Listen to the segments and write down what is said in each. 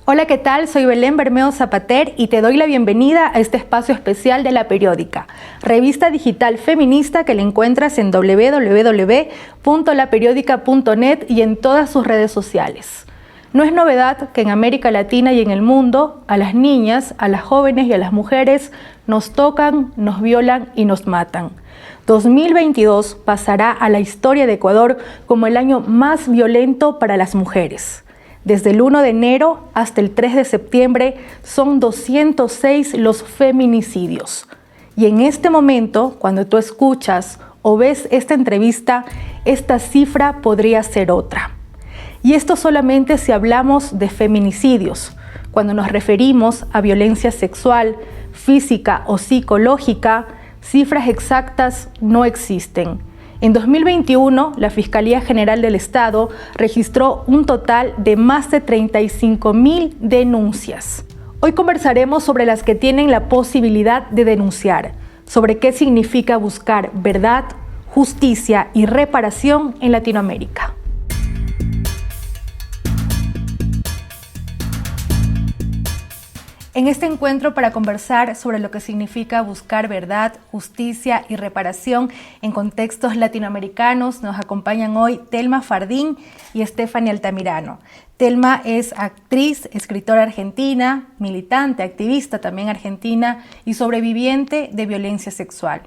Hola, ¿qué tal? Soy Belén Bermeo Zapater y te doy la bienvenida a este espacio especial de La Periódica, revista digital feminista que la encuentras en www.laperiodica.net y en todas sus redes sociales. No es novedad que en América Latina y en el mundo, a las niñas, a las jóvenes y a las mujeres nos tocan, nos violan y nos matan. 2022 pasará a la historia de Ecuador como el año más violento para las mujeres. Desde el 1 de enero hasta el 3 de septiembre son 206 los feminicidios. Y en este momento, cuando tú escuchas o ves esta entrevista, esta cifra podría ser otra. Y esto solamente si hablamos de feminicidios. Cuando nos referimos a violencia sexual, física o psicológica, cifras exactas no existen. En 2021, la Fiscalía General del Estado registró un total de más de 35.000 denuncias. Hoy conversaremos sobre las que tienen la posibilidad de denunciar, sobre qué significa buscar verdad, justicia y reparación en Latinoamérica. En este encuentro para conversar sobre lo que significa buscar verdad, justicia y reparación en contextos latinoamericanos nos acompañan hoy Telma Fardín y Stephanie Altamirano. Telma es actriz, escritora argentina, militante, activista también argentina y sobreviviente de violencia sexual.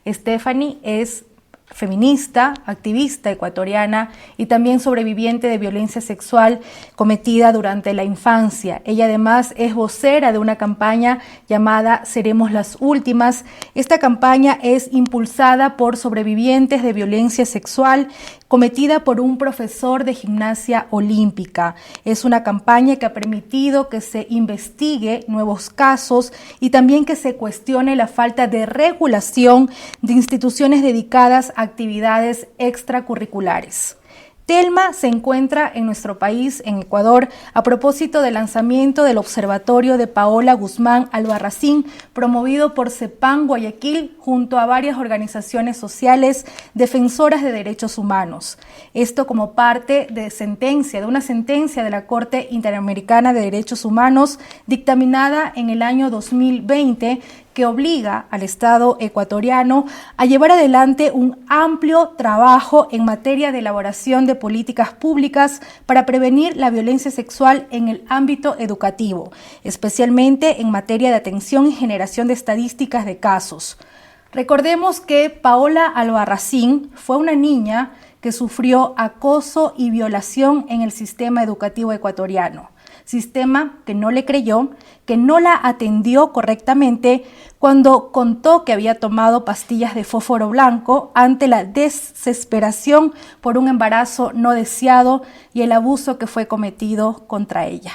Stephanie es feminista, activista ecuatoriana y también sobreviviente de violencia sexual cometida durante la infancia. Ella además es vocera de una campaña llamada Seremos las Últimas. Esta campaña es impulsada por sobrevivientes de violencia sexual cometida por un profesor de gimnasia olímpica. Es una campaña que ha permitido que se investigue nuevos casos y también que se cuestione la falta de regulación de instituciones dedicadas a actividades extracurriculares. Telma se encuentra en nuestro país, en Ecuador, a propósito del lanzamiento del Observatorio de Paola Guzmán Albarracín, promovido por CEPAM Guayaquil, junto a varias organizaciones sociales defensoras de derechos humanos. Esto como parte de una sentencia de la Corte Interamericana de Derechos Humanos, dictaminada en el año 2020, que obliga al Estado ecuatoriano a llevar adelante un amplio trabajo en materia de elaboración de políticas públicas para prevenir la violencia sexual en el ámbito educativo, especialmente en materia de atención y generación de estadísticas de casos. Recordemos que Paola Albarracín fue una niña que sufrió acoso y violación en el sistema educativo ecuatoriano. Sistema que no le creyó, que no la atendió correctamente cuando contó que había tomado pastillas de fósforo blanco ante la desesperación por un embarazo no deseado y el abuso que fue cometido contra ella.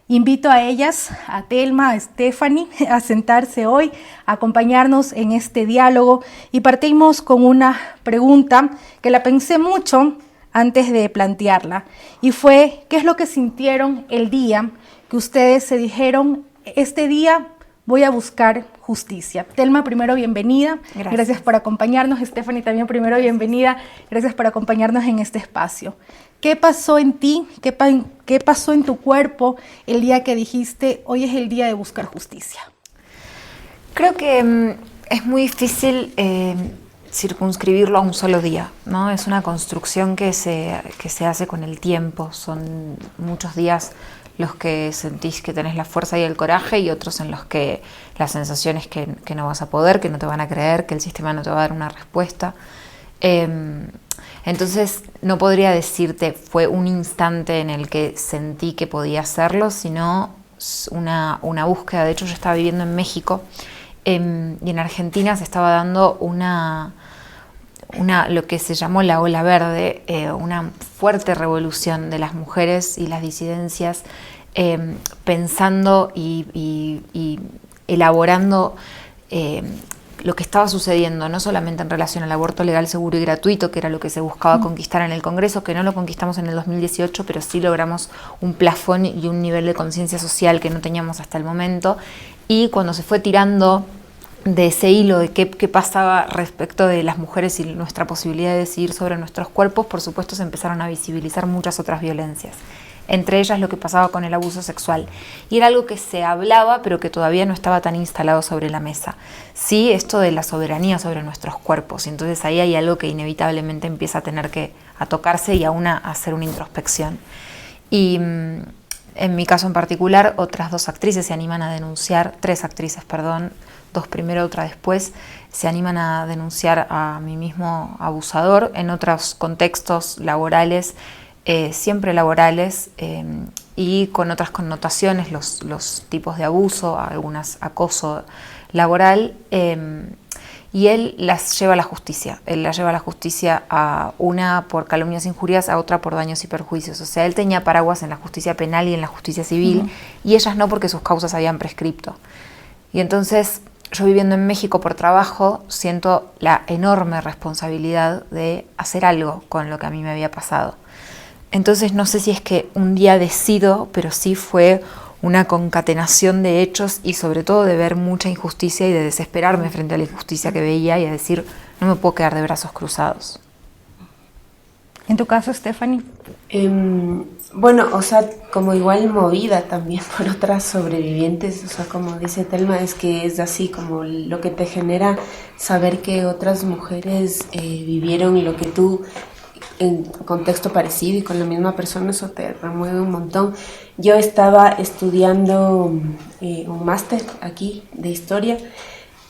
Invito a ellas, a Telma, a Stephanie, a sentarse hoy, a acompañarnos en este diálogo y partimos con una pregunta que la pensé mucho antes de plantearla, y fue, ¿qué es lo que sintieron el día que ustedes se dijeron, este día voy a buscar justicia? Telma, primero, bienvenida. Gracias por acompañarnos. Stephanie, también primero, bienvenida. Gracias por acompañarnos en este espacio. ¿Qué pasó en ti? ¿Qué pasó en tu cuerpo el día que dijiste, hoy es el día de buscar justicia? Creo que es muy difícil circunscribirlo a un solo día, ¿no? Es una construcción que se hace con el tiempo. Son muchos días los que sentís que tenés la fuerza y el coraje y otros en los que la sensación es que no vas a poder, que no te van a creer, que el sistema no te va a dar una respuesta. Entonces no podría decirte fue un instante en el que sentí que podía hacerlo, sino una búsqueda. De hecho, yo estaba viviendo en México y en Argentina se estaba dando lo que se llamó la ola verde, una fuerte revolución de las mujeres y las disidencias, pensando y elaborando lo que estaba sucediendo, no solamente en relación al aborto legal, seguro y gratuito, que era lo que se buscaba conquistar en el Congreso, que no lo conquistamos en el 2018, pero sí logramos un plafón y un nivel de conciencia social que no teníamos hasta el momento. Y cuando se fue tirando de ese hilo de qué pasaba respecto de las mujeres y nuestra posibilidad de decidir sobre nuestros cuerpos, por supuesto se empezaron a visibilizar muchas otras violencias. entre ellas lo que pasaba con el abuso sexual. Y era algo que se hablaba, pero que todavía no estaba tan instalado sobre la mesa. Sí, esto de la soberanía sobre nuestros cuerpos, y entonces ahí hay algo que inevitablemente empieza a tener a tocarse y a hacer una introspección. Y en mi caso en particular, otras 2 actrices se animan a denunciar, 3 actrices, perdón, 2 primero, otra después, se animan a denunciar a mi mismo abusador en otros contextos laborales, siempre laborales, y con otras connotaciones, los tipos de abuso, algunas acoso laboral, y él las lleva a la justicia. Él las lleva a la justicia, a una por calumnias e injurias, a otra por daños y perjuicios. O sea, él tenía paraguas en la justicia penal y en la justicia civil, y ellas no, porque sus causas habían prescripto. Y entonces, yo viviendo en México por trabajo, siento la enorme responsabilidad de hacer algo con lo que a mí me había pasado. Entonces no sé si es que un día decido, pero sí fue una concatenación de hechos y sobre todo de ver mucha injusticia y de desesperarme frente a la injusticia que veía y a decir, no me puedo quedar de brazos cruzados. ¿En tu caso, Stephanie? Bueno, o sea, como igual movida también por otras sobrevivientes, o sea, como dice Telma, es que es así como lo que te genera saber que otras mujeres vivieron lo que tú en contexto parecido y con la misma persona, eso te remueve un montón. Yo estaba estudiando un máster aquí de historia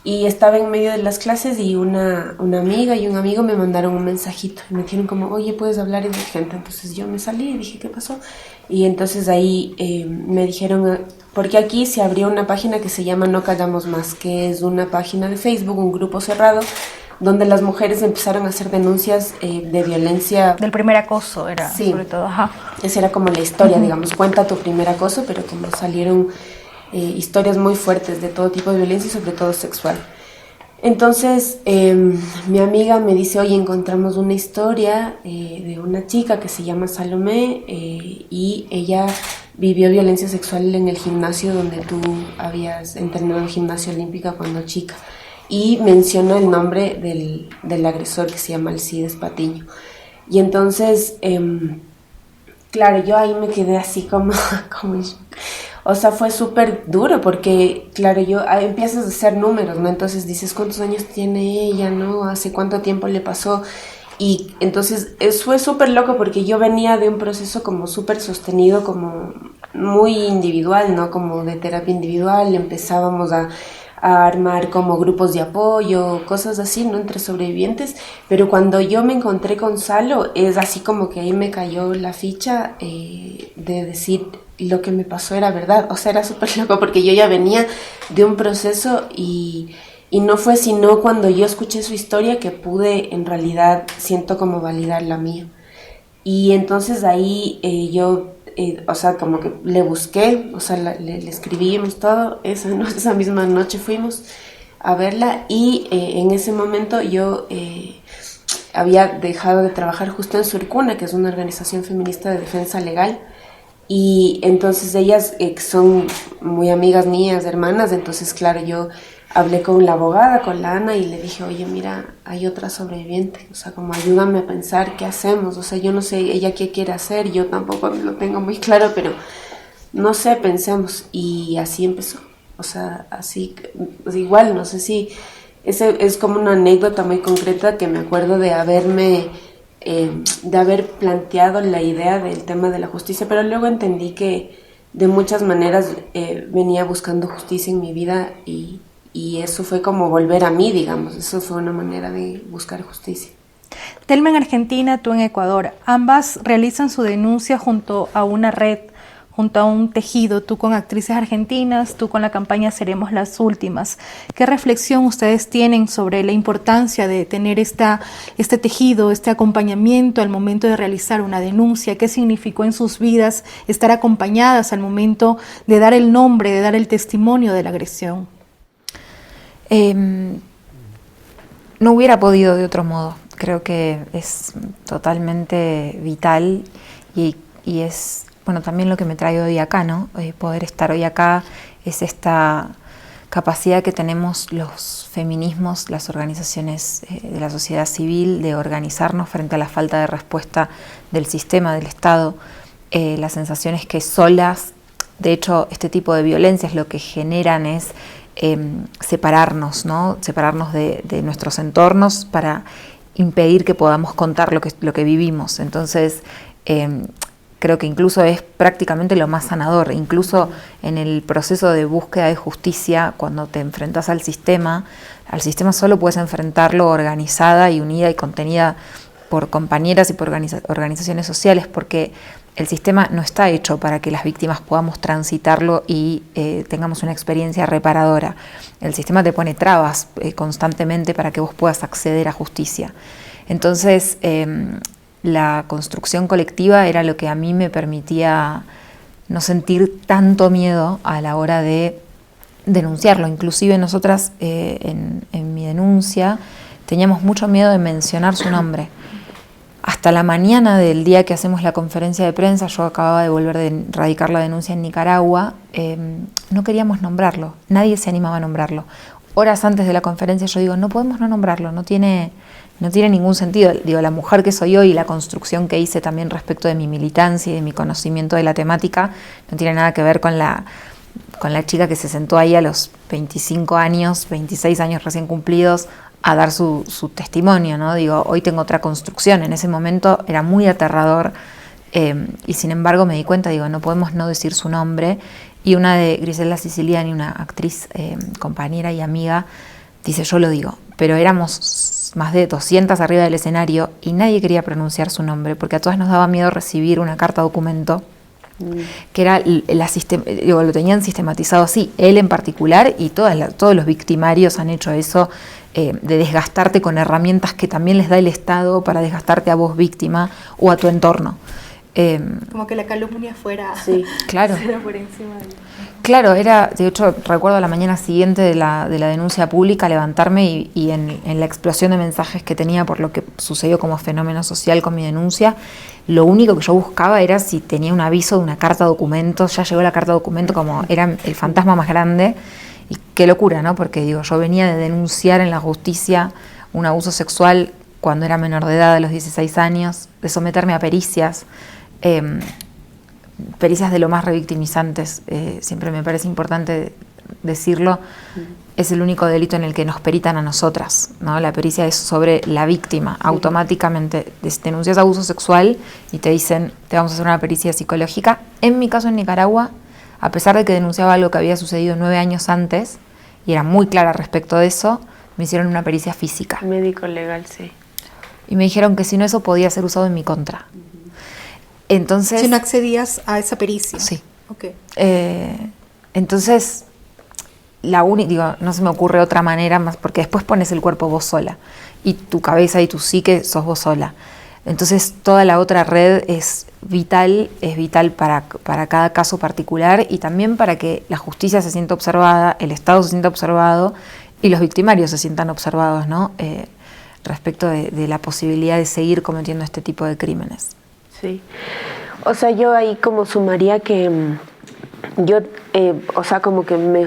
y estaba en medio de las clases y una amiga y un amigo me mandaron un mensajito y me dijeron como, oye, ¿puedes hablar? Es urgente. Entonces yo me salí y dije, ¿qué pasó? Y entonces ahí me dijeron, porque aquí se abrió una página que se llama No Callamos Más, que es una página de Facebook, un grupo cerrado, donde las mujeres empezaron a hacer denuncias de violencia. Del primer acoso era, sí, sobre todo. Ajá. Esa era como la historia, digamos, cuenta tu primer acoso, pero como salieron historias muy fuertes de todo tipo de violencia y sobre todo sexual. Entonces mi amiga me dice, oye, encontramos una historia de una chica que se llama Salomé y ella vivió violencia sexual en el gimnasio donde tú habías entrenado en gimnasia olímpica cuando chica. Y menciona el nombre del agresor, que se llama Alcides Patiño. Y entonces, claro, yo ahí me quedé así como o sea, fue súper duro porque, claro, empiezas a hacer números, ¿no? Entonces dices, ¿cuántos años tiene ella, no? ¿Hace cuánto tiempo le pasó? Y entonces fue súper loco porque yo venía de un proceso como súper sostenido, como muy individual, ¿no? Como de terapia individual, empezábamos a armar como grupos de apoyo, cosas así, ¿no? Entre sobrevivientes, pero cuando yo me encontré con Salo, es así como que ahí me cayó la ficha de decir, lo que me pasó era verdad, o sea, era súper loco porque yo ya venía de un proceso y no fue sino cuando yo escuché su historia que pude, en realidad, siento como validar la mía. Y entonces ahí yo... o sea, como que le busqué, o sea, le escribimos todo, esa misma noche fuimos a verla y en ese momento yo había dejado de trabajar justo en Surcuna, que es una organización feminista de defensa legal, y entonces ellas son muy amigas mías, hermanas, entonces claro, yo hablé con la abogada, con la Ana, y le dije, oye, mira, hay otra sobreviviente, o sea, como ayúdame a pensar qué hacemos, o sea, yo no sé ella qué quiere hacer, yo tampoco lo tengo muy claro, pero no sé, pensemos, y así empezó, o sea, así, pues igual, no sé si, es como una anécdota muy concreta que me acuerdo de haber planteado la idea del tema de la justicia, pero luego entendí que de muchas maneras venía buscando justicia en mi vida y eso fue como volver a mí, digamos, eso fue una manera de buscar justicia. Telma en Argentina, tú en Ecuador, ambas realizan su denuncia junto a una red, junto a un tejido, tú con actrices argentinas, tú con la campaña Seremos las Últimas. ¿Qué reflexión ustedes tienen sobre la importancia de tener este tejido, este acompañamiento al momento de realizar una denuncia? ¿Qué significó en sus vidas estar acompañadas al momento de dar el nombre, de dar el testimonio de la agresión? No hubiera podido de otro modo. Creo que es totalmente vital y es, bueno, también lo que me trae hoy acá, ¿no? Poder estar hoy acá es esta capacidad que tenemos los feminismos, las organizaciones de la sociedad civil, de organizarnos frente a la falta de respuesta del sistema, del Estado, la sensación es que solas, de hecho, este tipo de violencias lo que generan es separarnos, ¿no? Separarnos de nuestros entornos para impedir que podamos contar lo que vivimos. Entonces, creo que incluso es prácticamente lo más sanador. Incluso en el proceso de búsqueda de justicia, cuando te enfrentas al sistema solo puedes enfrentarlo organizada y unida y contenida por compañeras y por organizaciones sociales, porque el sistema no está hecho para que las víctimas podamos transitarlo y tengamos una experiencia reparadora. El sistema te pone trabas constantemente para que vos puedas acceder a justicia. Entonces, la construcción colectiva era lo que a mí me permitía no sentir tanto miedo a la hora de denunciarlo. Inclusive nosotras en mi denuncia teníamos mucho miedo de mencionar su nombre. Hasta la mañana del día que hacemos la conferencia de prensa, yo acababa de volver de radicar la denuncia en Nicaragua, no queríamos nombrarlo, nadie se animaba a nombrarlo. Horas antes de la conferencia yo digo, no podemos no nombrarlo, no tiene ningún sentido. Digo, la mujer que soy hoy y la construcción que hice también respecto de mi militancia y de mi conocimiento de la temática no tiene nada que ver con la chica que se sentó ahí a los 25 años, 26 años recién cumplidos, a dar su testimonio, ¿no? Digo, hoy tengo otra construcción. En ese momento era muy aterrador y sin embargo me di cuenta, digo, no podemos no decir su nombre. Y una de Griselda Siciliani, una actriz compañera y amiga, dice, yo lo digo, pero éramos más de 200 arriba del escenario y nadie quería pronunciar su nombre porque a todas nos daba miedo recibir una carta documento que era lo tenían sistematizado así, él en particular y todos los victimarios han hecho eso, de desgastarte con herramientas que también les da el Estado para desgastarte a vos víctima o a tu entorno. Como que la calumnia fuera, sí, claro. fuera por encima de... Claro, de hecho recuerdo la mañana siguiente de la denuncia pública levantarme y en la explosión de mensajes que tenía por lo que sucedió como fenómeno social con mi denuncia, lo único que yo buscaba era si tenía un aviso de una carta documento. Ya llegó la carta documento, como era el fantasma más grande, y qué locura, ¿no? Porque digo, yo venía de denunciar en la justicia un abuso sexual cuando era menor de edad, a los 16 años, de someterme a pericias de lo más revictimizantes, siempre me parece importante decirlo, es el único delito en el que nos peritan a nosotras, ¿no? La pericia es sobre la víctima, automáticamente denuncias abuso sexual y te dicen, te vamos a hacer una pericia psicológica. En mi caso en Nicaragua, a pesar de que denunciaba algo que había sucedido 9 años antes, y era muy clara respecto de eso, me hicieron una pericia física. Médico legal, sí. Y me dijeron que si no, eso podía ser usado en mi contra. Entonces, Si no accedías a esa pericia. Sí. Okay. Entonces, no se me ocurre otra manera más, porque después pones el cuerpo vos sola y tu cabeza y tu psique sos vos sola. Entonces, toda la otra red es vital para cada caso particular y también para que la justicia se sienta observada, el Estado se sienta observado y los victimarios se sientan observados, ¿no? Respecto de la posibilidad de seguir cometiendo este tipo de crímenes. Sí, o sea, yo ahí como sumaría que yo, o sea, como que me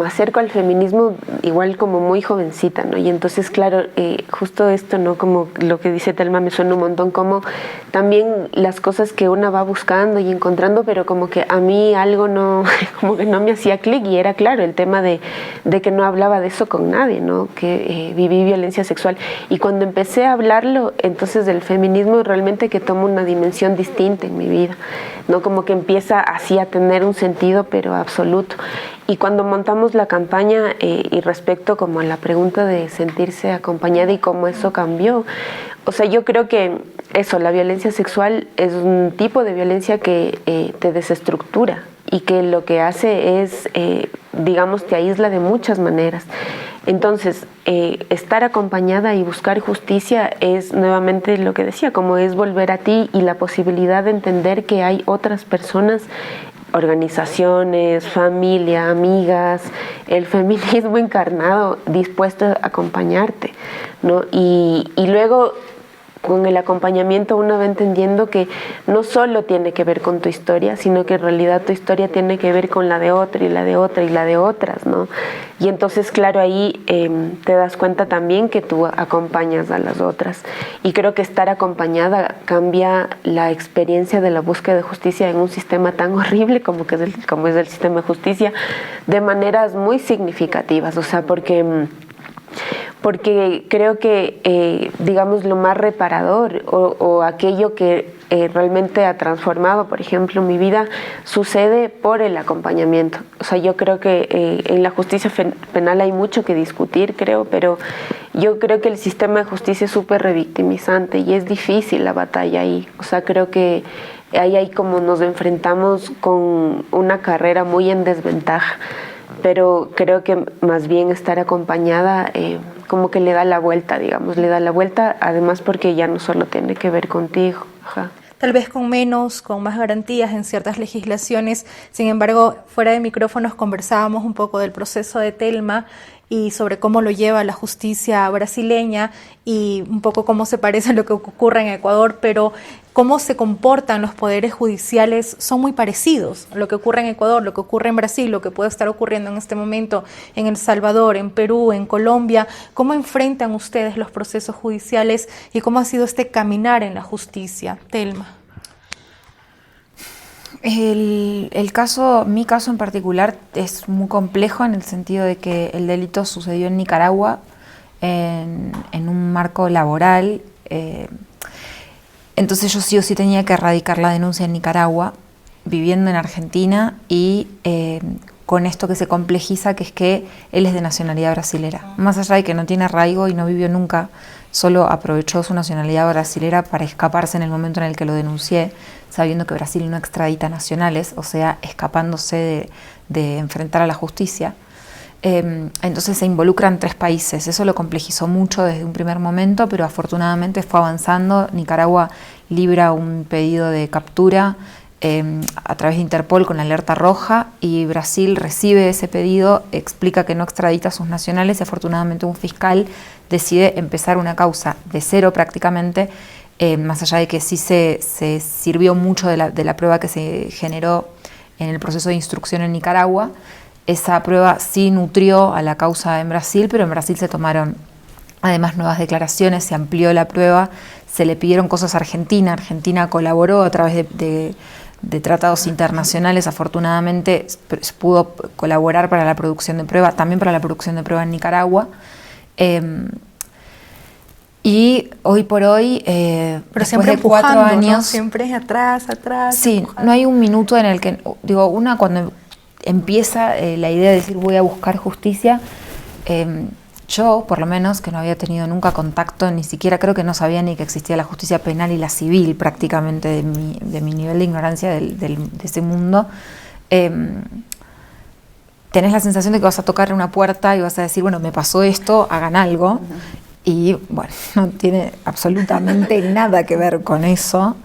acerco al feminismo igual como muy jovencita, ¿no? Y entonces, claro, justo esto, ¿no? Como lo que dice Telma me suena un montón, como también las cosas que una va buscando y encontrando, pero como que a mí algo no, como que no me hacía clic, y era claro el tema de que no hablaba de eso con nadie, ¿no? Que viví violencia sexual. Y cuando empecé a hablarlo, entonces del feminismo realmente que toma una dimensión distinta en mi vida, ¿no? Como que empieza así a tener un sentido, pero absoluto. Y cuando montamos la campaña y respecto como a la pregunta de sentirse acompañada y cómo eso cambió, o sea, yo creo que eso, la violencia sexual es un tipo de violencia que te desestructura y que lo que hace es, digamos, te aísla de muchas maneras. Entonces, estar acompañada y buscar justicia es nuevamente lo que decía, como es volver a ti y la posibilidad de entender que hay otras personas, organizaciones, familia, amigas, el feminismo encarnado dispuesto a acompañarte, ¿no? Y luego con el acompañamiento uno va entendiendo que no solo tiene que ver con tu historia, sino que en realidad tu historia tiene que ver con la de otra y la de otra y la de otras, ¿no? Y entonces, claro, ahí te das cuenta también que tú acompañas a las otras. Y creo que estar acompañada cambia la experiencia de la búsqueda de justicia en un sistema tan horrible como es el sistema de justicia, de maneras muy significativas, o sea, porque creo que, digamos, lo más reparador o aquello que realmente ha transformado, por ejemplo, mi vida, sucede por el acompañamiento. O sea, yo creo que en la justicia penal hay mucho que discutir, creo, pero yo creo que el sistema de justicia es súper revictimizante y es difícil la batalla ahí. O sea, creo que ahí como nos enfrentamos con una carrera muy en desventaja. Pero creo que más bien estar acompañada como que le da la vuelta, digamos, le da la vuelta, además porque ya no solo tiene que ver contigo. Ajá. Tal vez con menos, con más garantías en ciertas legislaciones. Sin embargo, fuera de micrófonos conversábamos un poco del proceso de Telma y sobre cómo lo lleva la justicia brasileña y un poco cómo se parece a lo que ocurre en Ecuador, pero cómo se comportan los poderes judiciales son muy parecidos. Lo que ocurre en Ecuador, lo que ocurre en Brasil, lo que puede estar ocurriendo en este momento en El Salvador, en Perú, en Colombia. ¿Cómo enfrentan ustedes los procesos judiciales y cómo ha sido este caminar en la justicia? Telma. Mi caso en particular es muy complejo en el sentido de que el delito sucedió en Nicaragua en un marco laboral. Entonces yo sí o sí tenía que erradicar la denuncia en Nicaragua, viviendo en Argentina y con esto que se complejiza, que es que él es de nacionalidad brasilera. Más allá de que no tiene arraigo y no vivió nunca, solo aprovechó su nacionalidad brasilera para escaparse en el momento en el que lo denuncié, sabiendo que Brasil no extradita nacionales, o sea, escapándose de enfrentar a la justicia. Entonces se involucran 3 países. Eso lo complejizó mucho desde un primer momento, pero afortunadamente fue avanzando. Nicaragua libra un pedido de captura a través de Interpol con alerta roja y Brasil recibe ese pedido, explica que no extradita a sus nacionales y afortunadamente un fiscal decide empezar una causa de cero prácticamente, más allá de que sí se sirvió mucho de la prueba que se generó en el proceso de instrucción en Nicaragua. Esa prueba sí nutrió a la causa en Brasil, pero en Brasil se tomaron además nuevas declaraciones, se amplió la prueba, se le pidieron cosas a Argentina. Argentina colaboró a través de tratados internacionales, afortunadamente pudo colaborar para la producción de prueba, también para la producción de prueba en Nicaragua. Y hoy por hoy, pero siempre de 4 años, ¿no? Siempre atrás. Sí, empujando. no hay un minuto en el que, digo, una cuando empieza la idea de decir voy a buscar justicia, yo por lo menos, que no había tenido nunca contacto, ni siquiera creo que no sabía ni que existía la justicia penal y la civil prácticamente de mi nivel de ignorancia de ese mundo, tenés la sensación de que vas a tocar una puerta y vas a decir, bueno, me pasó esto, hagan algo. Y bueno, no tiene absolutamente nada que ver con eso.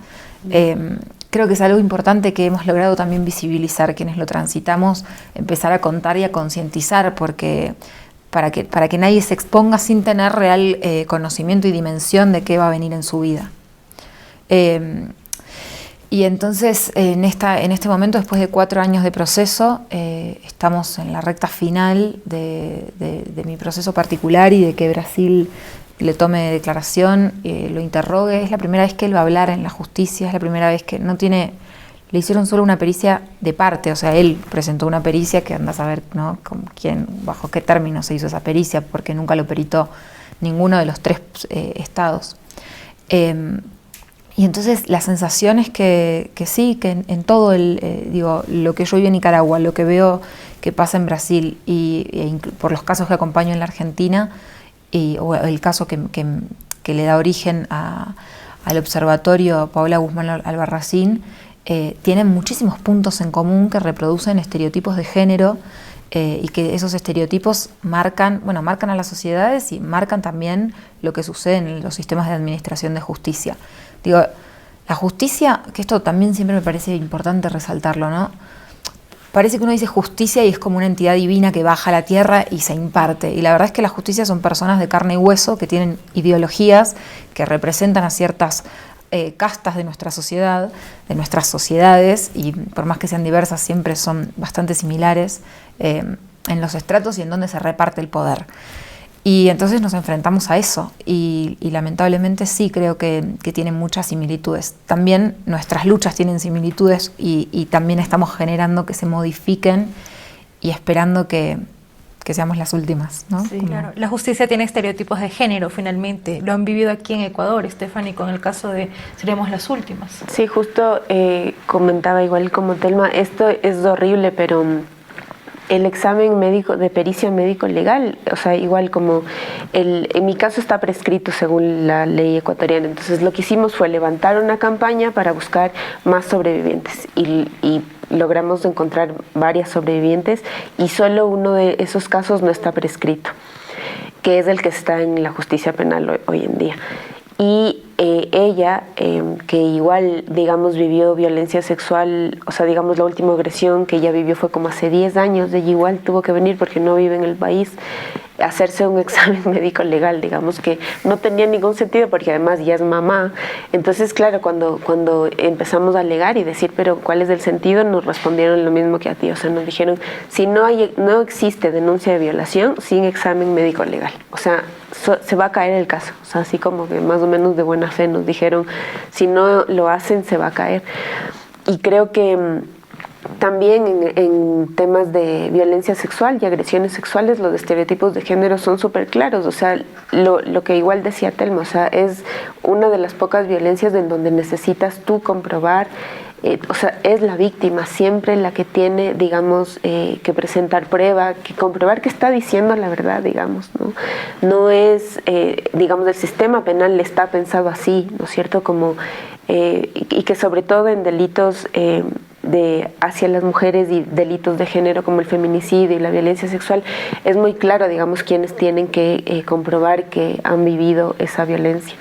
Creo que es algo importante que hemos logrado también visibilizar quienes lo transitamos, empezar a contar y a concientizar, porque para que nadie se exponga sin tener real conocimiento y dimensión de qué va a venir en su vida. Y entonces en este momento, después de 4 años de proceso, estamos en la recta final de mi proceso particular y de que Brasil le tome declaración, lo interrogue. Es la primera vez que él va a hablar en la justicia, es la primera vez que le hicieron solo una pericia de parte, o sea, él presentó una pericia que anda a saber, ¿no?, con quién, bajo qué términos se hizo esa pericia, porque nunca lo peritó ninguno de los 3 estados. Y entonces la sensación es que sí, que en todo lo que yo vi en Nicaragua, lo que veo que pasa en Brasil y por los casos que acompaño en la Argentina, o el caso que le da origen al observatorio Paola Guzmán Albarracín, tienen muchísimos puntos en común que reproducen estereotipos de género y que esos estereotipos marcan a las sociedades y marcan también lo que sucede en los sistemas de administración de justicia. Digo, la justicia, que esto también siempre me parece importante resaltarlo, ¿no? parece que uno dice justicia y es como una entidad divina que baja a la tierra y se imparte. Y la verdad es que la justicia son personas de carne y hueso que tienen ideologías que representan a ciertas castas de nuestra sociedad, de nuestras sociedades, y por más que sean diversas siempre son bastante similares en los estratos y en donde se reparte el poder. Y entonces nos enfrentamos a eso y lamentablemente sí creo que tienen muchas similitudes. También nuestras luchas tienen similitudes y también estamos generando que se modifiquen y esperando que seamos las últimas, ¿no? Sí, claro. La justicia tiene estereotipos de género, finalmente. Lo han vivido aquí en Ecuador, Stephanie, con el caso de Seremos las Últimas. Sí, justo comentaba igual como Telma, esto es horrible, pero el examen médico de pericia médico legal, o sea, igual como en mi caso está prescrito según la ley ecuatoriana, entonces lo que hicimos fue levantar una campaña para buscar más sobrevivientes y logramos encontrar varias sobrevivientes y solo uno de esos casos no está prescrito, que es el que está en la justicia penal hoy en día. Y ella, que igual, digamos, vivió violencia sexual, o sea, digamos, la última agresión que ella vivió fue como hace 10 años, ella igual tuvo que venir porque no vive en el país, hacerse un examen médico legal, digamos, que no tenía ningún sentido porque además ya es mamá. Entonces, claro, cuando empezamos a alegar y decir, pero ¿cuál es el sentido? Nos respondieron lo mismo que a ti, o sea, nos dijeron, si no existe denuncia de violación sin examen médico legal, o sea, se va a caer el caso, o sea, así como que más o menos de buena fe nos dijeron, si no lo hacen se va a caer. Y creo que también en temas de violencia sexual y agresiones sexuales los estereotipos de género son súper claros, o sea, lo que igual decía Telma, o sea, es una de las pocas violencias en donde necesitas tú comprobar, o sea, es la víctima siempre la que tiene, digamos, que presentar prueba, que comprobar que está diciendo la verdad, digamos, ¿no? No es, digamos, el sistema penal está pensado así, ¿no es cierto? Como, y que sobre todo en delitos hacia las mujeres y delitos de género como el feminicidio y la violencia sexual, es muy claro, digamos, quienes tienen que comprobar que han vivido esa violencia.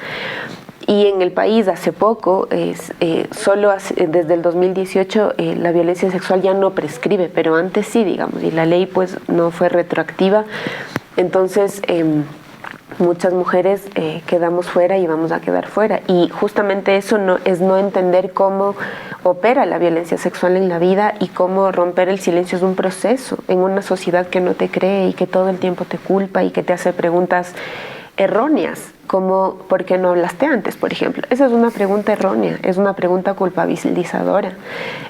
Y en el país hace poco, desde el 2018, la violencia sexual ya no prescribe, pero antes sí, digamos, y la ley pues no fue retroactiva. Entonces, muchas mujeres quedamos fuera y vamos a quedar fuera. Y justamente eso es no entender cómo opera la violencia sexual en la vida y cómo romper el silencio es un proceso en una sociedad que no te cree y que todo el tiempo te culpa y que te hace preguntas erróneas, como ¿por qué no hablaste antes?, por ejemplo. Esa es una pregunta errónea, es una pregunta culpabilizadora.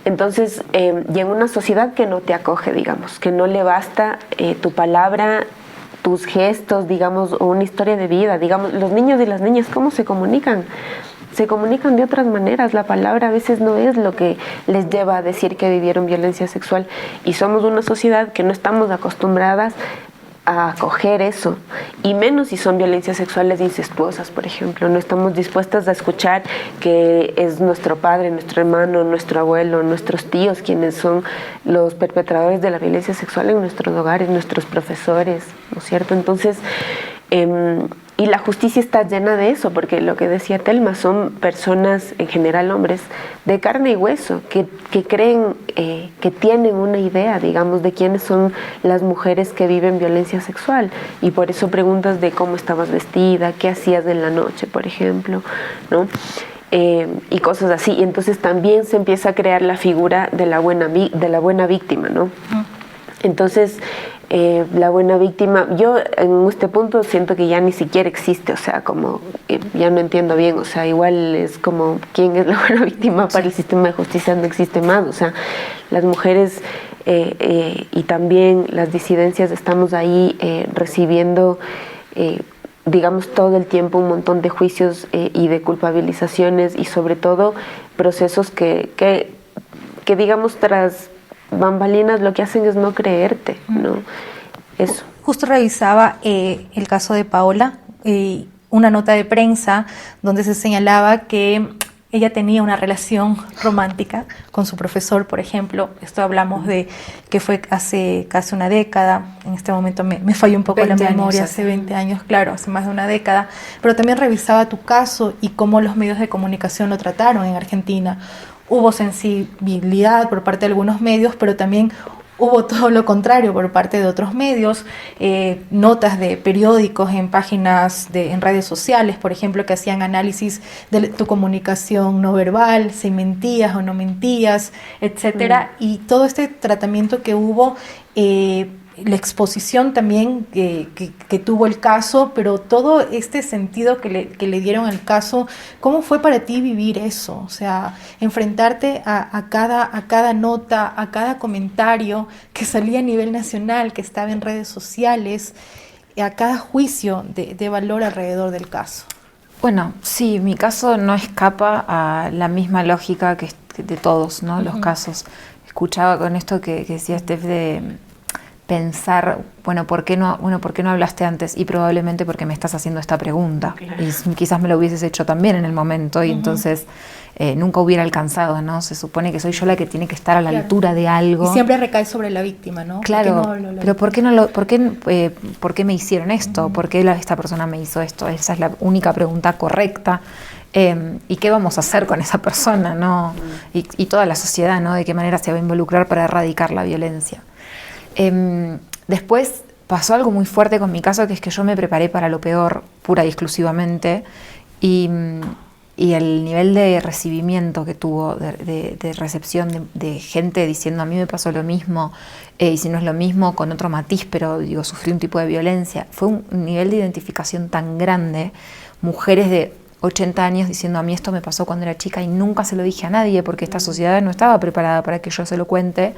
Entonces, y en una sociedad que no te acoge, digamos, que no le basta tu palabra, tus gestos, digamos, o una historia de vida, digamos, los niños y las niñas, ¿cómo se comunican? Se comunican de otras maneras, la palabra a veces no es lo que les lleva a decir que vivieron violencia sexual y somos una sociedad que no estamos acostumbradas a acoger eso, y menos si son violencias sexuales incestuosas, por ejemplo. No estamos dispuestas a escuchar que es nuestro padre, nuestro hermano, nuestro abuelo, nuestros tíos quienes son los perpetradores de la violencia sexual en nuestros hogares, nuestros profesores, ¿no es cierto? Entonces, y la justicia está llena de eso, porque lo que decía Telma, son personas, en general hombres, de carne y hueso, que creen, que tienen una idea, digamos, de quiénes son las mujeres que viven violencia sexual. Y por eso preguntas de cómo estabas vestida, qué hacías en la noche, por ejemplo, ¿no? Y cosas así. Y entonces también se empieza a crear la figura de la buena víctima, ¿no? Entonces, la buena víctima, yo en este punto siento que ya ni siquiera existe, o sea, como ya no entiendo bien, o sea, igual es como quién es la buena víctima para el sistema de justicia, no existe más, o sea, las mujeres y también las disidencias estamos ahí recibiendo, digamos, todo el tiempo un montón de juicios y de culpabilizaciones y sobre todo procesos que digamos, tras bambalinas lo que hacen es no creerte, ¿no? Eso. Justo revisaba el caso de Paola, una nota de prensa donde se señalaba que ella tenía una relación romántica con su profesor, por ejemplo. Esto hablamos de que fue hace casi una década. En este momento me falló un poco la memoria, hace 20 años, claro, hace más de una década. Pero también revisaba tu caso y cómo los medios de comunicación lo trataron en Argentina. hubo sensibilidad por parte de algunos medios, pero también hubo todo lo contrario por parte de otros medios, notas de periódicos en páginas, en redes sociales, por ejemplo, que hacían análisis de tu comunicación no verbal, si mentías o no mentías, etcétera, y todo este tratamiento que hubo, la exposición también que tuvo el caso, pero todo este sentido que le dieron al caso. ¿Cómo fue para ti vivir eso? O sea, enfrentarte a cada nota, a cada comentario que salía a nivel nacional, que estaba en redes sociales, a cada juicio de valor alrededor del caso. Bueno, sí, mi caso no escapa a la misma lógica que de todos, ¿no? Los casos. Escuchaba con esto que decía Steph de pensar, ¿por qué no hablaste antes? Y probablemente porque me estás haciendo esta pregunta. Claro. Y quizás me lo hubieses hecho también en el momento, y entonces nunca hubiera alcanzado, ¿no? Se supone que soy yo la que tiene que estar a la altura de algo. Y siempre recae sobre la víctima, ¿no? Claro, pero ¿por qué me hicieron esto? ¿Por qué esta persona me hizo esto? Esa es la única pregunta correcta. ¿Y qué vamos a hacer con esa persona, ¿no? Y toda la sociedad, ¿no? ¿De qué manera se va a involucrar para erradicar la violencia? Después pasó algo muy fuerte con mi caso, que es que yo me preparé para lo peor, pura y exclusivamente, y el nivel de recibimiento que tuvo, de recepción de gente diciendo a mí me pasó lo mismo, y si no es lo mismo, con otro matiz, pero digo, sufrí un tipo de violencia, fue un nivel de identificación tan grande, mujeres de 80 años diciendo a mí esto me pasó cuando era chica y nunca se lo dije a nadie porque esta sociedad no estaba preparada para que yo se lo cuente,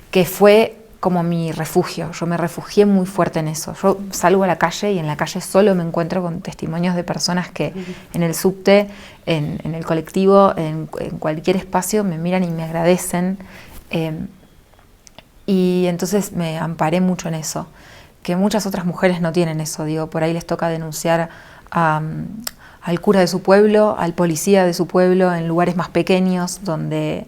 que fue como mi refugio. Yo me refugié muy fuerte en eso. Yo salgo a la calle y en la calle solo me encuentro con testimonios de personas que en el subte, en el colectivo, en cualquier espacio me miran y me agradecen. Y entonces me amparé mucho en eso, que muchas otras mujeres no tienen eso. Digo, por ahí les toca denunciar al cura de su pueblo, al policía de su pueblo, en lugares más pequeños, donde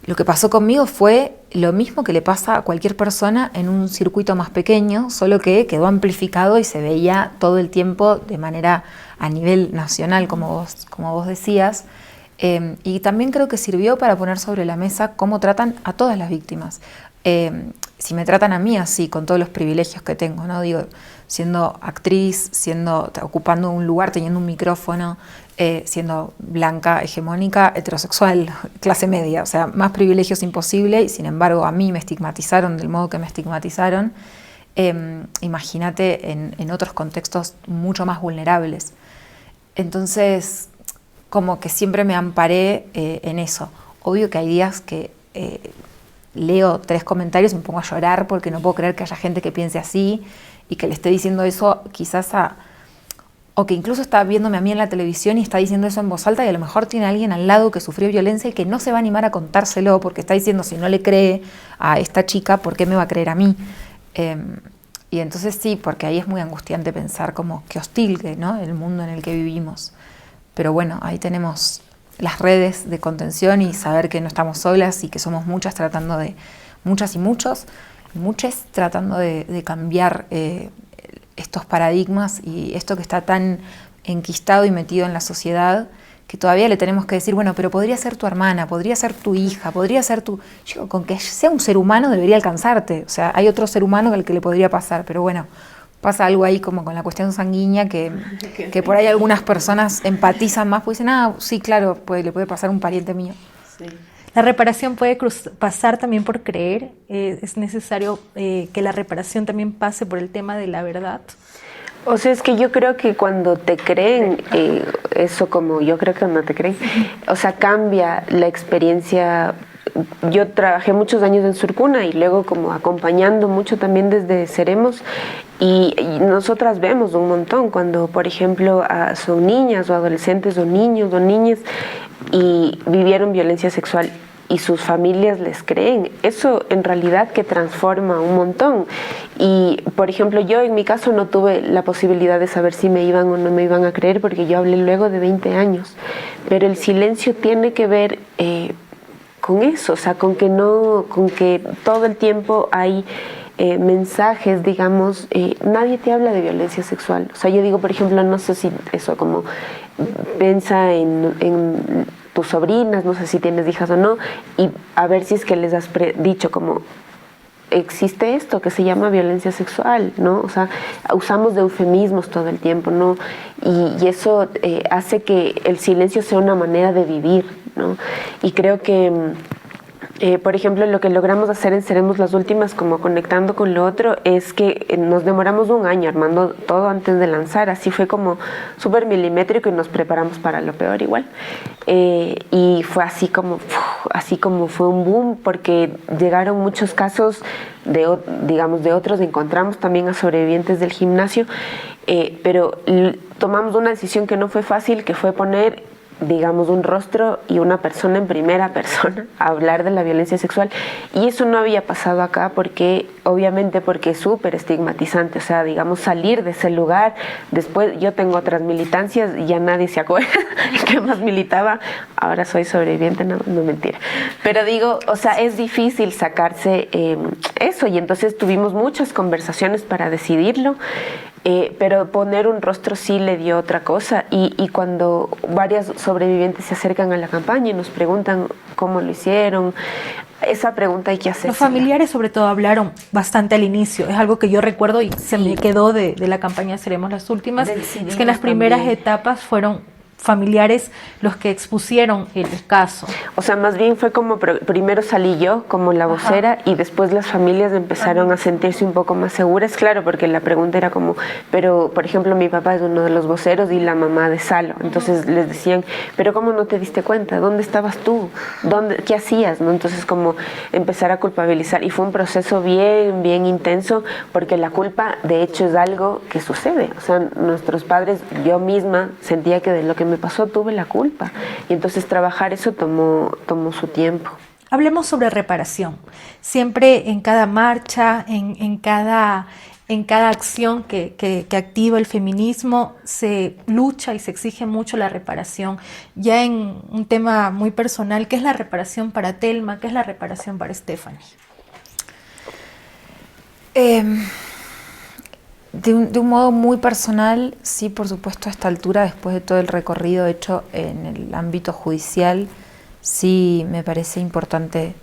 lo que pasó conmigo fue lo mismo que le pasa a cualquier persona en un circuito más pequeño, solo que quedó amplificado y se veía todo el tiempo de manera a nivel nacional, como vos decías. Y también creo que sirvió para poner sobre la mesa cómo tratan a todas las víctimas. Si me tratan a mí así, con todos los privilegios que tengo, ¿no? Digo, siendo actriz, ocupando un lugar, teniendo un micrófono, siendo blanca, hegemónica, heterosexual, clase media, o sea, más privilegios imposible, y sin embargo a mí me estigmatizaron del modo que me estigmatizaron. Imagínate en otros contextos mucho más vulnerables. Entonces, como que siempre me amparé en eso. Obvio que hay días que leo 3 comentarios y me pongo a llorar porque no puedo creer que haya gente que piense así y que le esté diciendo eso quizás o que incluso está viéndome a mí en la televisión y está diciendo eso en voz alta, y a lo mejor tiene alguien al lado que sufrió violencia y que no se va a animar a contárselo porque está diciendo, si no le cree a esta chica, ¿por qué me va a creer a mí? Y entonces sí, porque ahí es muy angustiante pensar como que hostil, ¿no? El mundo en el que vivimos. Pero bueno, ahí tenemos las redes de contención y saber que no estamos solas y que somos muchas tratando de, muchas y muchos, muchas tratando de cambiar estos paradigmas y esto que está tan enquistado y metido en la sociedad, que todavía le tenemos que decir, bueno, pero podría ser tu hermana, podría ser tu hija, podría ser tu... Yo, con que sea un ser humano debería alcanzarte, o sea, hay otro ser humano al que le podría pasar, pero bueno, pasa algo ahí como con la cuestión sanguínea que por ahí algunas personas empatizan más, pues dicen, sí, claro, le puede pasar a un pariente mío. Sí. La reparación puede pasar también por creer. Es necesario que la reparación también pase por el tema de la verdad. O sea, es que yo creo que cuando te creen, eso como yo creo que cuando te creen, o sea, cambia la experiencia. Yo trabajé muchos años en Surcuna y luego como acompañando mucho también desde Seremos, y nosotras vemos un montón cuando, por ejemplo, son niñas o adolescentes o niños o niñas y vivieron violencia sexual y sus familias les creen. Eso en realidad que transforma un montón. Y, por ejemplo, yo en mi caso no tuve la posibilidad de saber si me iban o no me iban a creer porque yo hablé luego de 20 años. Pero el silencio tiene que ver con eso, o sea, con que todo el tiempo hay mensajes, digamos, nadie te habla de violencia sexual. O sea, yo digo, por ejemplo, no sé si eso como piensa en tus sobrinas, no sé si tienes hijas o no, y a ver si es que les has dicho como existe esto que se llama violencia sexual, ¿no? O sea, usamos de eufemismos todo el tiempo, ¿no? Y eso hace que el silencio sea una manera de vivir, ¿no? Y creo que por ejemplo, lo que logramos hacer en Seremos las Últimas, como conectando con lo otro, es que nos demoramos un año armando todo antes de lanzar. Así fue como súper milimétrico y nos preparamos para lo peor igual. Y fue así como fue un boom, porque llegaron muchos casos digamos, de otros. Encontramos también a sobrevivientes del gimnasio, pero tomamos una decisión que no fue fácil, que fue poner, digamos, un rostro y una persona en primera persona a hablar de la violencia sexual, y eso no había pasado acá porque es súper estigmatizante, o sea, digamos, salir de ese lugar. Después yo tengo otras militancias y ya nadie se acuerda que más militaba, ahora soy sobreviviente, no mentira, pero digo, o sea, es difícil sacarse eso, y entonces tuvimos muchas conversaciones para decidirlo. Pero poner un rostro sí le dio otra cosa, y cuando varias sobrevivientes se acercan a la campaña y nos preguntan cómo lo hicieron, esa pregunta hay que hacer. Los familiares sobre todo hablaron bastante al inicio, es algo que yo recuerdo y se me quedó de la campaña Seremos las Últimas, es que en las primeras etapas fueron familiares los que expusieron el caso. O sea, más bien fue como primero salí yo como la vocera, y después las familias empezaron a sentirse un poco más seguras, claro, porque la pregunta era como, pero por ejemplo mi papá es uno de los voceros y la mamá de Salo, entonces les decían, pero ¿cómo no te diste cuenta? ¿Dónde estabas tú? ¿Qué hacías? ¿No? Entonces como empezar a culpabilizar, y fue un proceso bien, bien intenso, porque la culpa de hecho es algo que sucede, o sea, nuestros padres, yo misma sentía que de lo que me pasó tuve la culpa, y entonces trabajar eso tomó su tiempo. Hablemos sobre reparación. Siempre en cada marcha, en cada acción que activa el feminismo, se lucha y se exige mucho la reparación. Ya en un tema muy personal, ¿qué es la reparación para Telma? ¿Qué es la reparación para Stephanie? De un modo muy personal, sí, por supuesto, a esta altura, después de todo el recorrido hecho en el ámbito judicial, sí me parece importante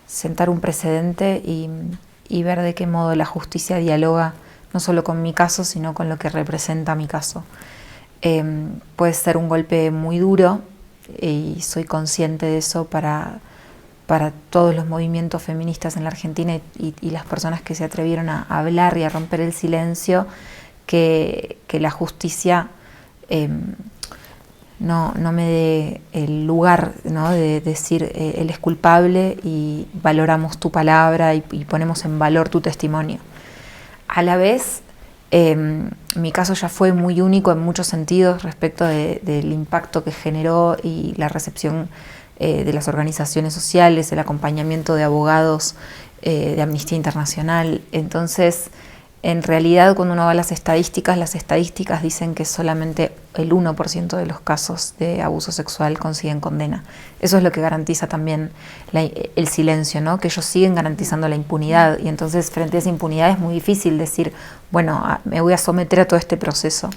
sentar un precedente y ver de qué modo la justicia dialoga no solo con mi caso, sino con lo que representa mi caso. Puede ser un golpe muy duro, y soy consciente de eso para todos los movimientos feministas en la Argentina y las personas que se atrevieron a hablar y a romper el silencio, que la justicia no me dé el lugar, ¿no?, de decir él es culpable y valoramos tu palabra y ponemos en valor tu testimonio. A la vez, mi caso ya fue muy único en muchos sentidos respecto del impacto que generó y la recepción de las organizaciones sociales, el acompañamiento de abogados de Amnistía Internacional. Entonces, en realidad, cuando uno va a las estadísticas dicen que solamente el 1% de los casos de abuso sexual consiguen condena. Eso es lo que garantiza también el silencio, ¿no? Que ellos siguen garantizando la impunidad, y entonces frente a esa impunidad es muy difícil decir, bueno, me voy a someter a todo este proceso.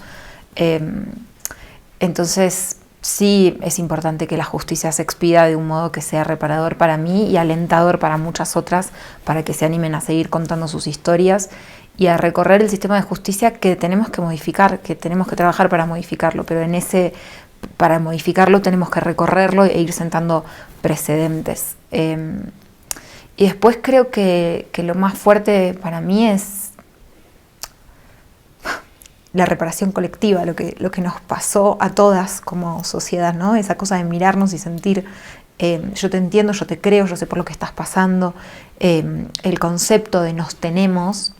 Entonces, sí es importante que la justicia se expida de un modo que sea reparador para mí y alentador para muchas otras, para que se animen a seguir contando sus historias y a recorrer el sistema de justicia que tenemos que modificar, que tenemos que trabajar para modificarlo, pero para modificarlo tenemos que recorrerlo e ir sentando precedentes. Y después creo que lo más fuerte para mí es la reparación colectiva, lo que nos pasó a todas como sociedad, ¿no? Esa cosa de mirarnos y sentir, yo te entiendo, yo te creo, yo sé por lo que estás pasando, el concepto de nos tenemos,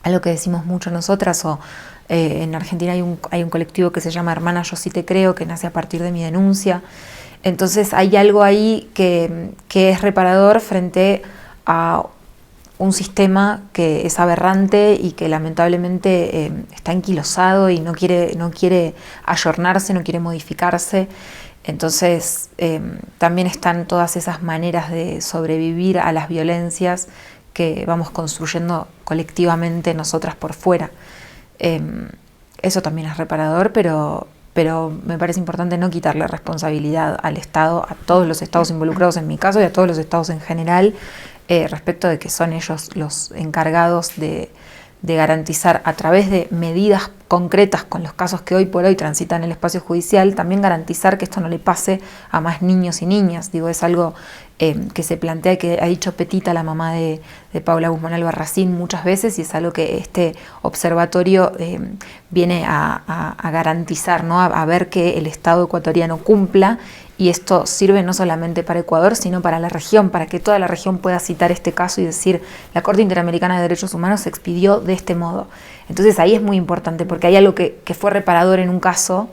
algo que decimos mucho nosotras, o en Argentina hay un colectivo que se llama Hermana Yo Sí Te Creo, que nace a partir de mi denuncia. Entonces hay algo ahí que es reparador frente a un sistema que es aberrante y que lamentablemente está enquilosado y no quiere ayornarse, no quiere modificarse. Entonces también están todas esas maneras de sobrevivir a las violencias que vamos construyendo colectivamente nosotras por fuera. Eso también es reparador, pero pero me parece importante no quitarle responsabilidad al Estado, a todos los estados involucrados en mi caso y a todos los estados en general, respecto de que son ellos los encargados de garantizar a través de medidas concretas con los casos que hoy por hoy transitan el espacio judicial, también garantizar que esto no le pase a más niños y niñas. Digo, es algo que se plantea, que ha dicho Petita, la mamá de Paula Guzmán Albarracín, muchas veces, y es algo que este observatorio viene a garantizar, ¿no? A ver que el Estado ecuatoriano cumpla, y esto sirve no solamente para Ecuador, sino para la región, para que toda la región pueda citar este caso y decir, la Corte Interamericana de Derechos Humanos se expidió de este modo. Entonces ahí es muy importante, porque hay algo que fue reparador en un caso,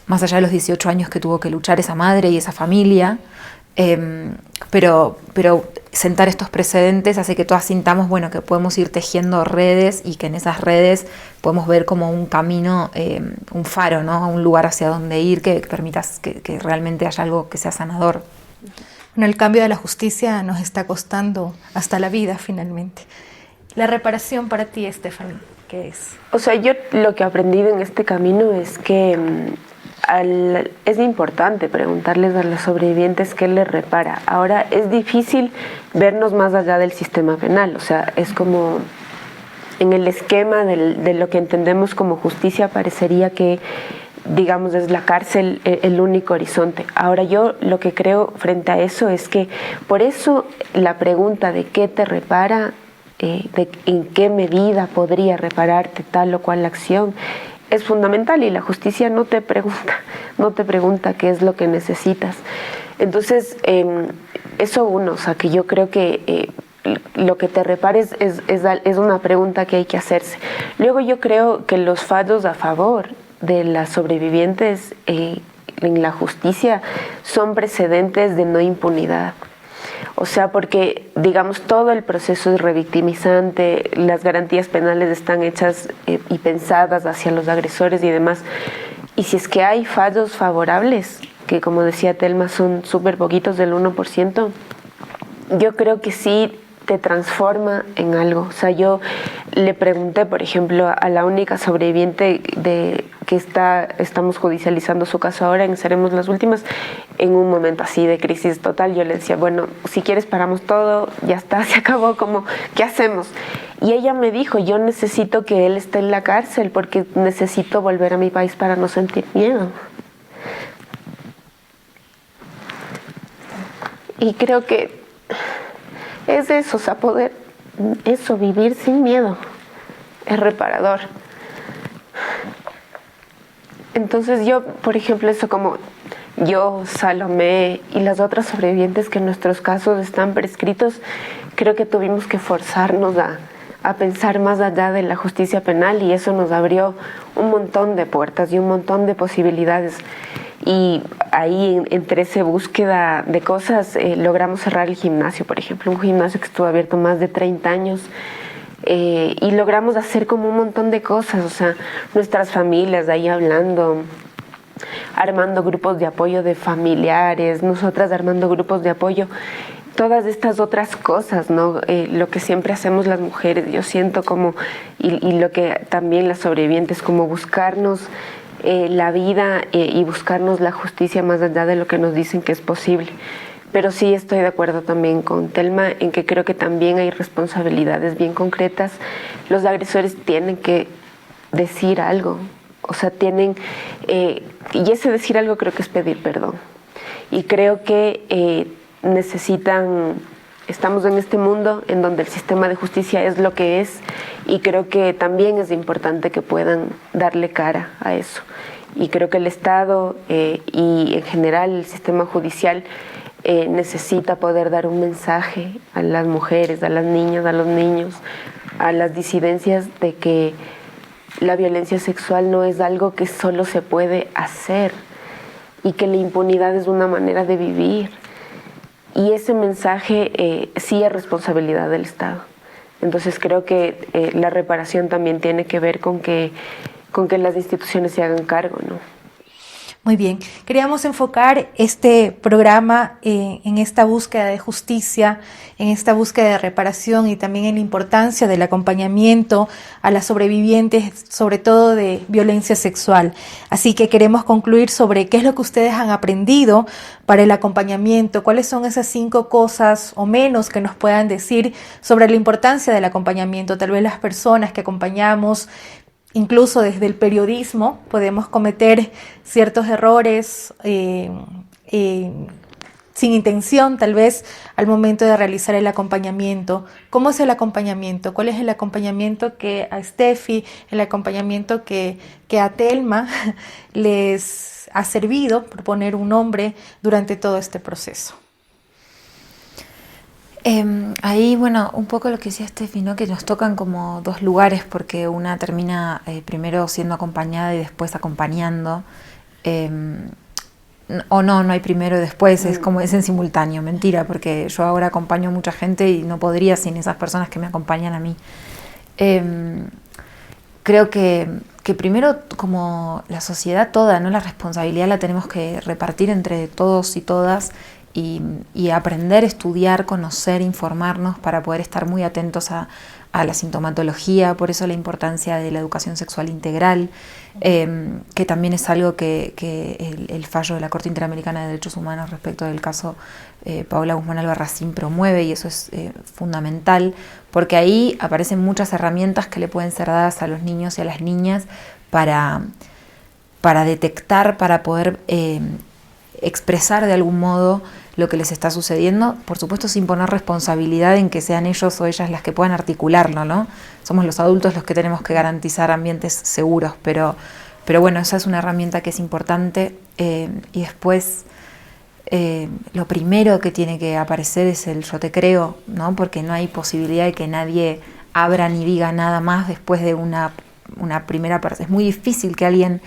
más allá de los 18 años que tuvo que luchar esa madre y esa familia, pero sentar estos precedentes hace que todas sintamos, bueno, que podemos ir tejiendo redes y que en esas redes podemos ver como un camino, un faro, ¿no? Un lugar hacia donde ir que permita que realmente haya algo que sea sanador. Bueno, el cambio de la justicia nos está costando hasta la vida finalmente. La reparación para ti, Stephanie, ¿qué es? O sea, yo lo que he aprendido en este camino es que es importante preguntarles a los sobrevivientes qué les repara. Ahora, es difícil vernos más allá del sistema penal, o sea, es como en el esquema de lo que entendemos como justicia parecería que, digamos, es la cárcel el único horizonte. Ahora, yo lo que creo frente a eso es que por eso la pregunta de qué te repara, de en qué medida podría repararte tal o cual acción, es fundamental, y la justicia no te pregunta qué es lo que necesitas. Entonces, eso uno, o sea, que yo creo que lo que te repares es una pregunta que hay que hacerse. Luego yo creo que los fallos a favor de las sobrevivientes en la justicia son precedentes de no impunidad. O sea, porque, digamos, todo el proceso es revictimizante, las garantías penales están hechas y pensadas hacia los agresores y demás. Y si es que hay fallos favorables, que como decía Telma son súper poquitos, del 1%, yo creo que sí te transforma en algo. O sea, yo le pregunté, por ejemplo, a la única sobreviviente que estamos judicializando su caso ahora, en Seremos las Últimas, en un momento así de crisis total, yo le decía, bueno, si quieres paramos todo, ya está, se acabó, como, ¿qué hacemos? Y ella me dijo, yo necesito que él esté en la cárcel porque necesito volver a mi país para no sentir miedo. Y creo que es eso, o sea, poder vivir sin miedo, es reparador. Entonces yo, por ejemplo, eso como yo, Salomé y las otras sobrevivientes que en nuestros casos están prescritos, creo que tuvimos que forzarnos a pensar más allá de la justicia penal, y eso nos abrió un montón de puertas y un montón de posibilidades. Y ahí, entre esa búsqueda de cosas, logramos cerrar el gimnasio, por ejemplo, un gimnasio que estuvo abierto más de 30 años, y logramos hacer como un montón de cosas, o sea, nuestras familias ahí hablando, armando grupos de apoyo de familiares, nosotras armando grupos de apoyo, todas estas otras cosas, ¿no? Lo que siempre hacemos las mujeres, yo siento como, y lo que también las sobrevivientes, como buscarnos la vida y buscarnos la justicia más allá de lo que nos dicen que es posible. Pero sí estoy de acuerdo también con Telma en que creo que también hay responsabilidades bien concretas. Los agresores tienen que decir algo, o sea, tienen, y ese decir algo creo que es pedir perdón. Y creo que estamos en este mundo en donde el sistema de justicia es lo que es, y creo que también es importante que puedan darle cara a eso. Y creo que el Estado y en general el sistema judicial necesita poder dar un mensaje a las mujeres, a las niñas, a los niños, a las disidencias, de que la violencia sexual no es algo que solo se puede hacer y que la impunidad es una manera de vivir. Y ese mensaje sí es responsabilidad del Estado. Entonces creo que la reparación también tiene que ver con que las instituciones se hagan cargo, ¿no? Muy bien, queríamos enfocar este programa en esta búsqueda de justicia, en esta búsqueda de reparación y también en la importancia del acompañamiento a las sobrevivientes, sobre todo de violencia sexual. Así que queremos concluir sobre qué es lo que ustedes han aprendido para el acompañamiento, cuáles son esas 5 cosas o menos que nos puedan decir sobre la importancia del acompañamiento. Tal vez las personas que acompañamos, incluso desde el periodismo, podemos cometer ciertos errores sin intención, tal vez, al momento de realizar el acompañamiento. ¿Cómo es el acompañamiento? ¿Cuál es el acompañamiento que a Steffi, el acompañamiento que a Telma les ha servido, por poner un nombre, durante todo este proceso? Ahí, bueno, un poco lo que decía Steffi, ¿no? Que nos tocan como 2 lugares, porque una termina primero siendo acompañada y después acompañando. O no hay primero y después, es como es en simultáneo, mentira, porque yo ahora acompaño a mucha gente y no podría sin esas personas que me acompañan a mí. Creo que primero, como la sociedad toda, ¿no? La responsabilidad la tenemos que repartir entre todos y todas, y aprender, estudiar, conocer, informarnos para poder estar muy atentos a la sintomatología. Por eso la importancia de la educación sexual integral, que también es algo que el fallo de la Corte Interamericana de Derechos Humanos respecto del caso Paola Guzmán Albarracín promueve, y eso es fundamental, porque ahí aparecen muchas herramientas que le pueden ser dadas a los niños y a las niñas para detectar, para poder expresar de algún modo lo que les está sucediendo, por supuesto sin poner responsabilidad en que sean ellos o ellas las que puedan articularlo, ¿no? Somos los adultos los que tenemos que garantizar ambientes seguros, pero bueno, esa es una herramienta que es importante. Y después lo primero que tiene que aparecer es el yo te creo, ¿no? Porque no hay posibilidad de que nadie abra ni diga nada más después de una primera persona. Es muy difícil que alguien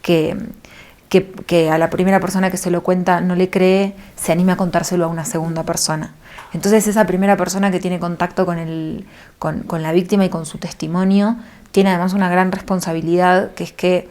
que a la primera persona que se lo cuenta no le cree, se anime a contárselo a una segunda persona. Entonces esa primera persona que tiene contacto con la víctima y con su testimonio tiene además una gran responsabilidad, que es que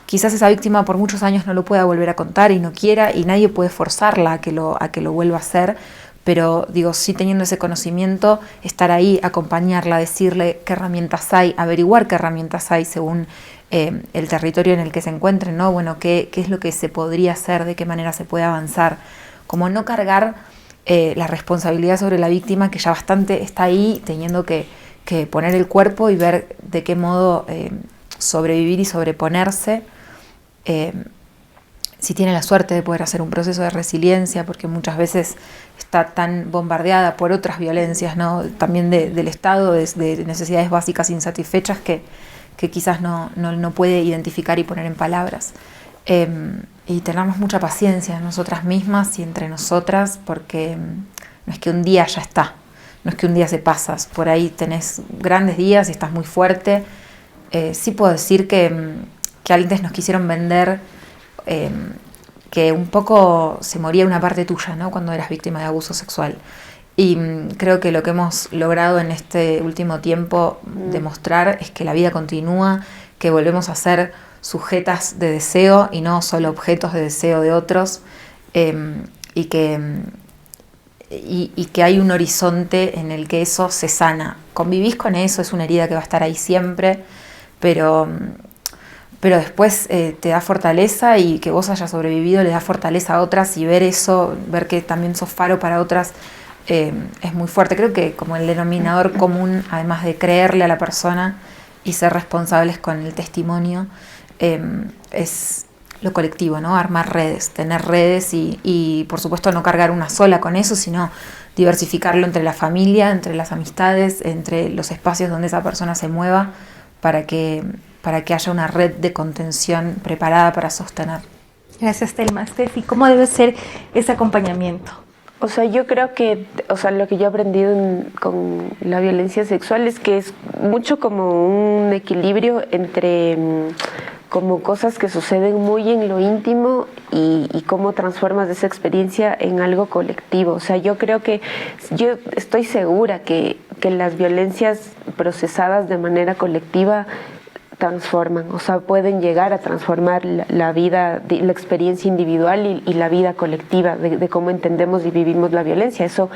quizás esa víctima por muchos años no lo pueda volver a contar y no quiera, y nadie puede forzarla a que lo vuelva a hacer, pero digo, sí, teniendo ese conocimiento, estar ahí, acompañarla, decirle qué herramientas hay, averiguar qué herramientas hay según el territorio en el que se encuentren, ¿no? Bueno, qué es lo que se podría hacer, de qué manera se puede avanzar, como no cargar la responsabilidad sobre la víctima, que ya bastante está ahí, teniendo que poner el cuerpo y ver de qué modo sobrevivir y sobreponerse, si tiene la suerte de poder hacer un proceso de resiliencia, porque muchas veces está tan bombardeada por otras violencias, ¿no? También del Estado, de necesidades básicas insatisfechas que quizás no puede identificar y poner en palabras. Y tenemos mucha paciencia en nosotras mismas y entre nosotras, porque no es que un día ya está, no es que un día se pasas, por ahí tenés grandes días y estás muy fuerte. Sí puedo decir que antes nos quisieron vender que un poco se moría una parte tuya, ¿no? Cuando eras víctima de abuso sexual. Y creo que lo que hemos logrado en este último tiempo demostrar es que la vida continúa, que volvemos a ser sujetas de deseo y no solo objetos de deseo de otros, y que hay un horizonte en el que eso se sana. Convivís con eso, es una herida que va a estar ahí siempre, pero después te da fortaleza, y que vos hayas sobrevivido le da fortaleza a otras, y ver eso, ver que también sos faro para otras, es muy fuerte. Creo que como el denominador común, además de creerle a la persona y ser responsables con el testimonio, es lo colectivo, ¿no? Armar redes, tener redes y por supuesto no cargar una sola con eso, sino diversificarlo entre la familia, entre las amistades, entre los espacios donde esa persona se mueva, para que haya una red de contención preparada para sostener. Gracias, Telma. Steffi, ¿cómo debe ser ese acompañamiento? O sea, yo creo que, lo que yo he aprendido con la violencia sexual es que es mucho como un equilibrio entre como cosas que suceden muy en lo íntimo y cómo transformas esa experiencia en algo colectivo. O sea, yo estoy segura que las violencias procesadas de manera colectiva transforman, o sea, pueden llegar a transformar la vida, la experiencia individual y la vida colectiva de cómo entendemos y vivimos la violencia. Eso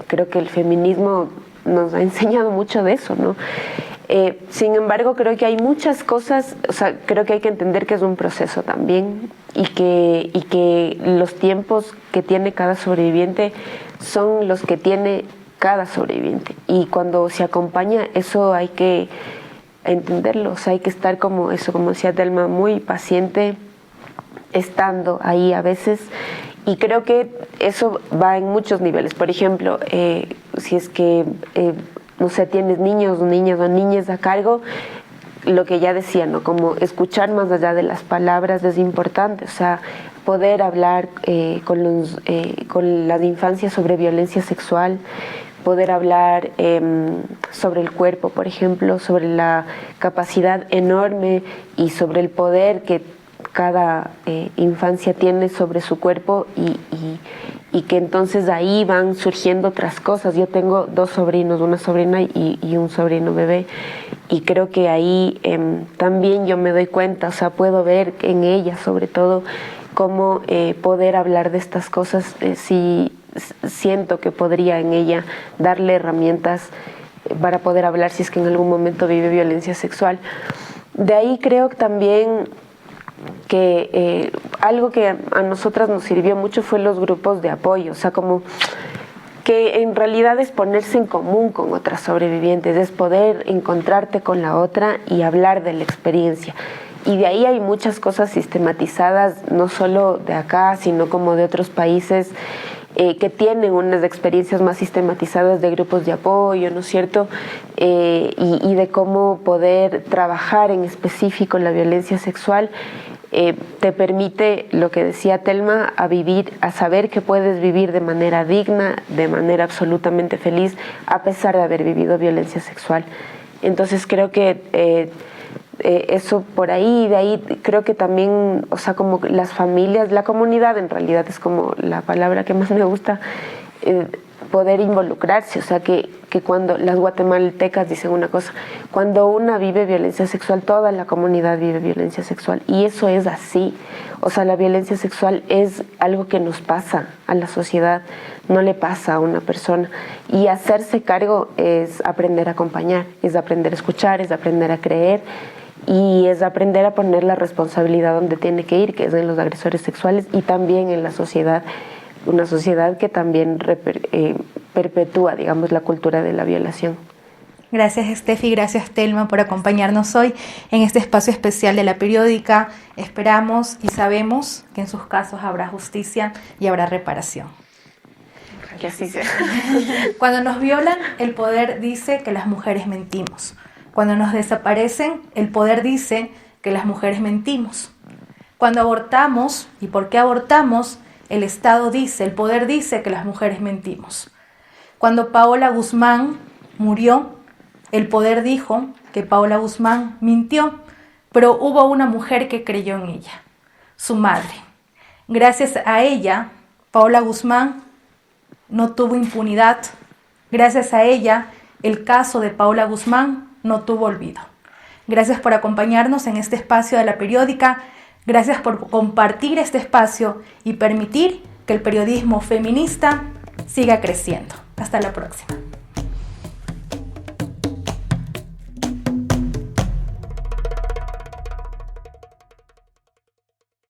creo que el feminismo nos ha enseñado mucho de eso, ¿no? Sin embargo, creo que hay muchas cosas, o sea, creo que hay que entender que es un proceso también y que los tiempos que tiene cada sobreviviente son los que tiene cada sobreviviente. Y cuando se acompaña, eso hay que entenderlo, o sea, hay que estar como eso, como decía Telma, muy paciente, estando ahí a veces. Y creo que eso va en muchos niveles. Por ejemplo, si es que no sé, tienes niños, niñas o niñas a cargo, lo que ya decía, ¿no? Como escuchar más allá de las palabras es importante, o sea, poder hablar con las infancias sobre violencia sexual, poder hablar sobre el cuerpo, por ejemplo, sobre la capacidad enorme y sobre el poder que cada infancia tiene sobre su cuerpo y que entonces ahí van surgiendo otras cosas. Yo tengo 2 sobrinos, una sobrina y un sobrino bebé, y creo que ahí también yo me doy cuenta, o sea, puedo ver en ella sobre todo cómo poder hablar de estas cosas, si siento que podría en ella darle herramientas para poder hablar si es que en algún momento vive violencia sexual. De ahí creo también que algo que a nosotras nos sirvió mucho fue los grupos de apoyo, o sea, como que en realidad es ponerse en común con otras sobrevivientes, es poder encontrarte con la otra y hablar de la experiencia. Y de ahí hay muchas cosas sistematizadas, no solo de acá, sino como de otros países que tienen unas experiencias más sistematizadas de grupos de apoyo, ¿no es cierto? Y de cómo poder trabajar en específico la violencia sexual te permite, lo que decía Telma, a saber que puedes vivir de manera digna, de manera absolutamente feliz, a pesar de haber vivido violencia sexual. Entonces creo que eso por ahí, de ahí creo que también, o sea, como las familias, la comunidad en realidad es como la palabra que más me gusta, poder involucrarse, o sea, que cuando las guatemaltecas dicen una cosa, cuando una vive violencia sexual, toda la comunidad vive violencia sexual, y eso es así, o sea, la violencia sexual es algo que nos pasa a la sociedad, no le pasa a una persona, y hacerse cargo es aprender a acompañar, es aprender a escuchar, es aprender a creer, y es aprender a poner la responsabilidad donde tiene que ir, que es en los agresores sexuales y también en la sociedad, una sociedad que también perpetúa, digamos, la cultura de la violación. Gracias, Estefi, gracias, Telma, por acompañarnos hoy en este espacio especial de La Periódica. Esperamos y sabemos que en sus casos habrá justicia y habrá reparación. Que así sea. Cuando nos violan, el poder dice que las mujeres mentimos. Cuando nos desaparecen, el poder dice que las mujeres mentimos. Cuando abortamos, ¿y por qué abortamos? El Estado dice, el poder dice que las mujeres mentimos. Cuando Paola Guzmán murió, el poder dijo que Paola Guzmán mintió, pero hubo una mujer que creyó en ella, su madre. Gracias a ella, Paola Guzmán no tuvo impunidad. Gracias a ella, el caso de Paola Guzmán no tuvo olvido. Gracias por acompañarnos en este espacio de La Periódica. Gracias por compartir este espacio y permitir que el periodismo feminista siga creciendo. Hasta la próxima.